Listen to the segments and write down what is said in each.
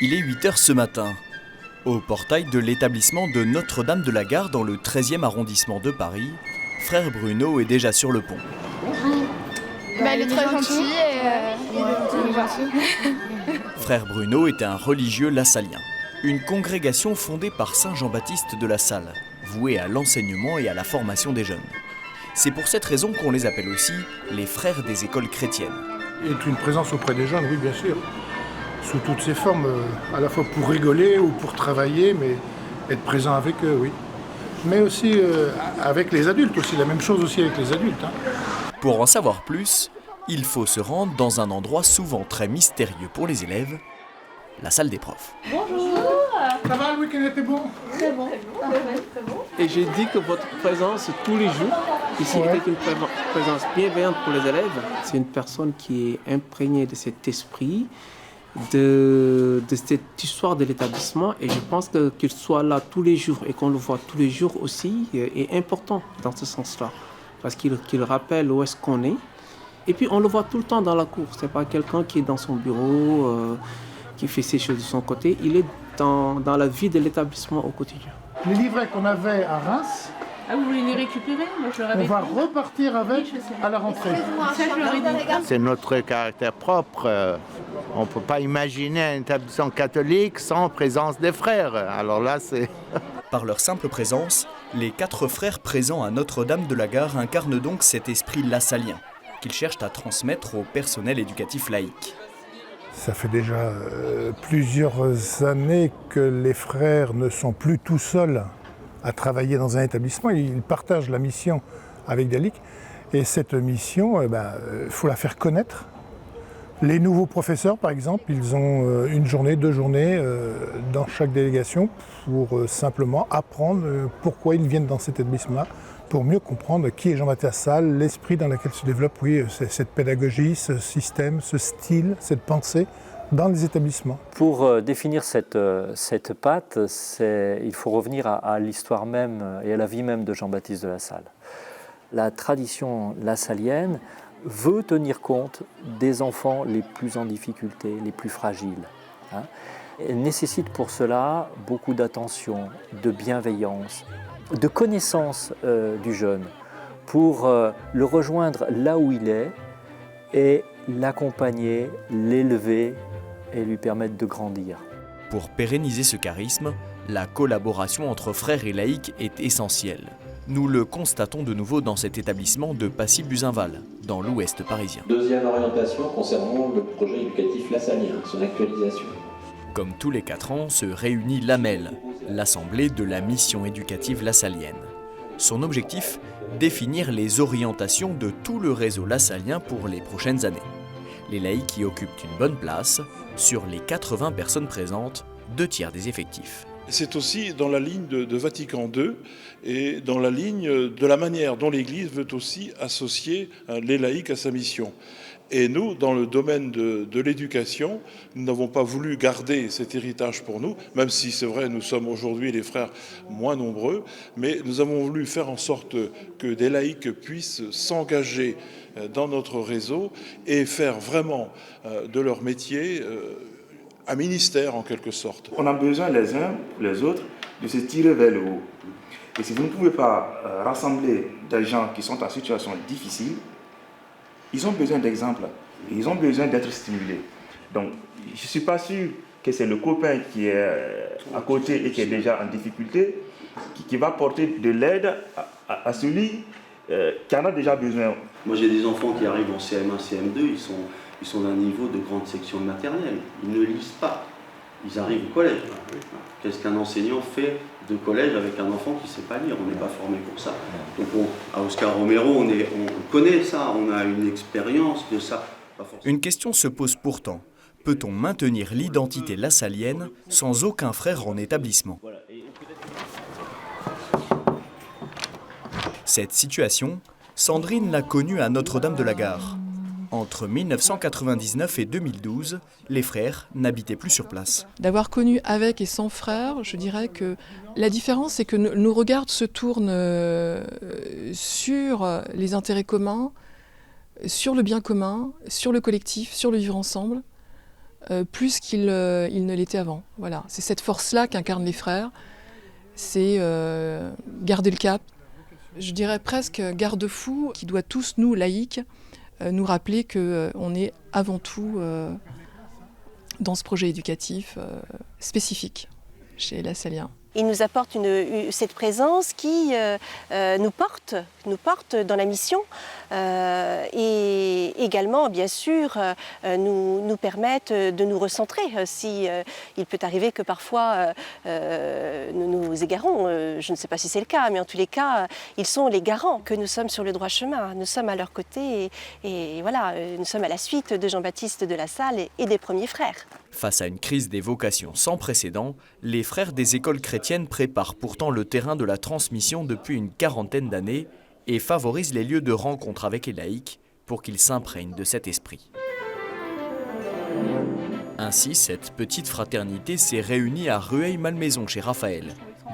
Il est 8 h ce matin. Au portail de l'établissement de Notre-Dame de la Gare dans le 13e arrondissement de Paris, frère Bruno est déjà sur le pont. Il est très gentil et Frère Bruno est un religieux lassalien, une congrégation fondée par saint Jean-Baptiste de La Salle, vouée à l'enseignement et à la formation des jeunes. C'est pour cette raison qu'on les appelle aussi les frères des écoles chrétiennes. Il y a une présence auprès des jeunes, oui bien sûr, sous toutes ses formes, à la fois pour rigoler ou pour travailler, mais être présent avec eux, oui. Mais aussi avec les adultes, aussi la même chose aussi avec les adultes. Pour en savoir plus, il faut se rendre dans un endroit souvent très mystérieux pour les élèves, la salle des profs. bonjour. Ça va, le week-end était bon? Très bon. Et j'ai dit que votre présence tous les jours, ici, était une présence bienveillante pour les élèves. C'est une personne qui est imprégnée de cet esprit, de cette histoire de l'établissement. Et je pense que qu'il soit là tous les jours et qu'on le voit tous les jours aussi est important dans ce sens-là. Parce qu'il rappelle où est-ce qu'on est. Et puis on le voit tout le temps dans la cour. C'est pas quelqu'un qui est dans son bureau, qui fait ses choses de son côté. Il est dans la vie de l'établissement au quotidien. Les livrets qu'on avait à Reims, Ah, vous voulez les récupérer? Moi, je leur avais on va dit. repartir avec à la rentrée. Ça, je leur ai dit. C'est notre caractère propre. On ne peut pas imaginer un établissement catholique sans présence des frères. Alors là, c'est... Par leur simple présence, les 4 frères présents à Notre-Dame de la Gare incarnent donc cet esprit lassalien qu'ils cherchent à transmettre au personnel éducatif laïque. Ça fait déjà plusieurs années que les frères ne sont plus tout seuls à travailler dans un établissement. Ils partagent la mission avec Dalic. Et cette mission, faut la faire connaître. Les nouveaux professeurs, par exemple, ils ont une journée, 2 journées dans chaque délégation pour simplement apprendre pourquoi ils viennent dans cet établissement-là, pour mieux comprendre qui est Jean-Baptiste Salle, l'esprit dans lequel se développe cette pédagogie, ce système, ce style, cette pensée dans les établissements. Pour définir cette patte, il faut revenir à l'histoire même et à la vie même de Jean-Baptiste de La Salle. La tradition lassalienne veut tenir compte des enfants les plus en difficulté, les plus fragiles. Elle nécessite pour cela beaucoup d'attention, de bienveillance, de connaissance du jeune, pour le rejoindre là où il est et l'accompagner, l'élever et lui permettre de grandir. Pour pérenniser ce charisme, la collaboration entre frères et laïcs est essentielle. Nous le constatons de nouveau dans cet établissement de Passy-Buzenval, dans l'ouest parisien. Deuxième orientation concernant le projet éducatif lassalien, son actualisation. Comme tous les 4 ans, se réunit l'AMEL, l'Assemblée de la mission éducative lassalienne. Son objectif, définir les orientations de tout le réseau lassalien pour les prochaines années. Les laïcs y occupent une bonne place. Sur les 80 personnes présentes, 2 tiers des effectifs. C'est aussi dans la ligne de Vatican II et dans la ligne de la manière dont l'Église veut aussi associer les laïcs à sa mission. Et nous, dans le domaine de l'éducation, nous n'avons pas voulu garder cet héritage pour nous, même si c'est vrai, nous sommes aujourd'hui les frères moins nombreux, mais nous avons voulu faire en sorte que des laïcs puissent s'engager dans notre réseau et faire vraiment de leur métier un ministère en quelque sorte. On a besoin les uns, les autres, de se tirer vers le haut. Et si vous ne pouvez pas rassembler des gens qui sont en situation difficile, ils ont besoin d'exemples, ils ont besoin d'être stimulés. Donc, je ne suis pas sûr que c'est le copain qui est à côté et qui est déjà en difficulté qui va porter de l'aide à celui qui en a déjà besoin. Moi, j'ai des enfants qui arrivent en CM1, CM2, ils sont d'un niveau de grande section maternelle. Ils ne lisent pas. Ils arrivent au collège. Qu'est-ce qu'un enseignant fait de collège avec un enfant qui ne sait pas lire? On n'est pas formé pour ça. Donc à Oscar Romero, on connaît ça, on a une expérience de ça. Une question se pose pourtant. Peut-on maintenir l'identité lassalienne sans aucun frère en établissement? Cette situation, Sandrine l'a connue à Notre-Dame de la Gare. Entre 1999 et 2012, les frères n'habitaient plus sur place. D'avoir connu avec et sans frères, je dirais que la différence, c'est que nos regards se tournent sur les intérêts communs, sur le bien commun, sur le collectif, sur le vivre ensemble. plus qu'il ne l'était avant. Voilà. C'est cette force-là qu'incarnent les frères, c'est garder le cap, je dirais presque garde-fou, qui doit tous, nous, laïcs, nous rappeler qu'on est avant tout dans ce projet éducatif spécifique chez Lassalliens. Il nous apporte cette présence qui nous porte dans la mission et également, bien sûr, nous permettent de nous recentrer. Il peut arriver que parfois nous nous égarons, je ne sais pas si c'est le cas, mais en tous les cas, ils sont les garants que nous sommes sur le droit chemin. Nous sommes à leur côté et voilà, nous sommes à la suite de Jean-Baptiste de La Salle et des premiers frères. Face à une crise des vocations sans précédent, les frères des écoles chrétiennes préparent pourtant le terrain de la transmission depuis une quarantaine d'années et favorisent les lieux de rencontre avec les laïcs pour qu'ils s'imprègnent de cet esprit. Ainsi, cette petite fraternité s'est réunie à Rueil-Malmaison chez Raphaël,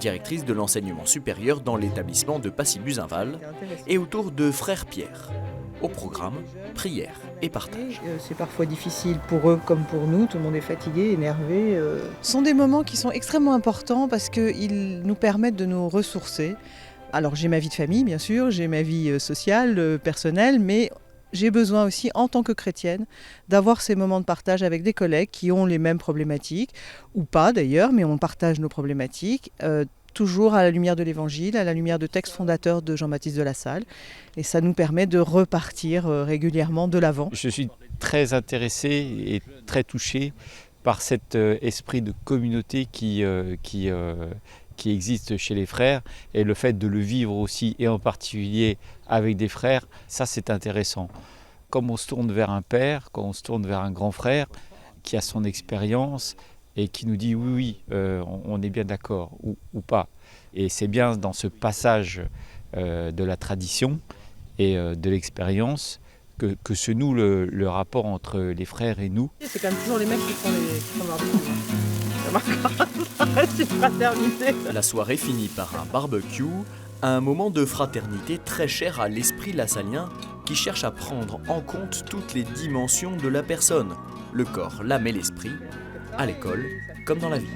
directrice de l'enseignement supérieur dans l'établissement de Passy-Buzinval, et autour de Frère Pierre. Au programme, prière et partage. C'est parfois difficile pour eux comme pour nous, tout le monde est fatigué, énervé. Ce sont des moments qui sont extrêmement importants parce qu'ils nous permettent de nous ressourcer. Alors j'ai ma vie de famille bien sûr, j'ai ma vie sociale, personnelle, mais j'ai besoin aussi en tant que chrétienne d'avoir ces moments de partage avec des collègues qui ont les mêmes problématiques, ou pas d'ailleurs, mais on partage nos problématiques. Toujours à la lumière de l'Évangile, à la lumière de textes fondateurs de Jean-Baptiste de La Salle. Et ça nous permet de repartir régulièrement de l'avant. Je suis très intéressé et très touché par cet esprit de communauté qui existe chez les frères. Et le fait de le vivre aussi, et en particulier avec des frères, ça c'est intéressant. Comme on se tourne vers un père, quand on se tourne vers un grand frère qui a son expérience, et qui nous dit oui, on est bien d'accord ou pas. Et c'est bien dans ce passage de la tradition et de l'expérience que se noue le rapport entre les frères et nous. C'est quand même toujours les mecs qui font leur ça reste une fraternité. La soirée finit par un barbecue, un moment de fraternité très cher à l'esprit lassallien qui cherche à prendre en compte toutes les dimensions de la personne, le corps, l'âme et l'esprit, à l'école comme dans la vie.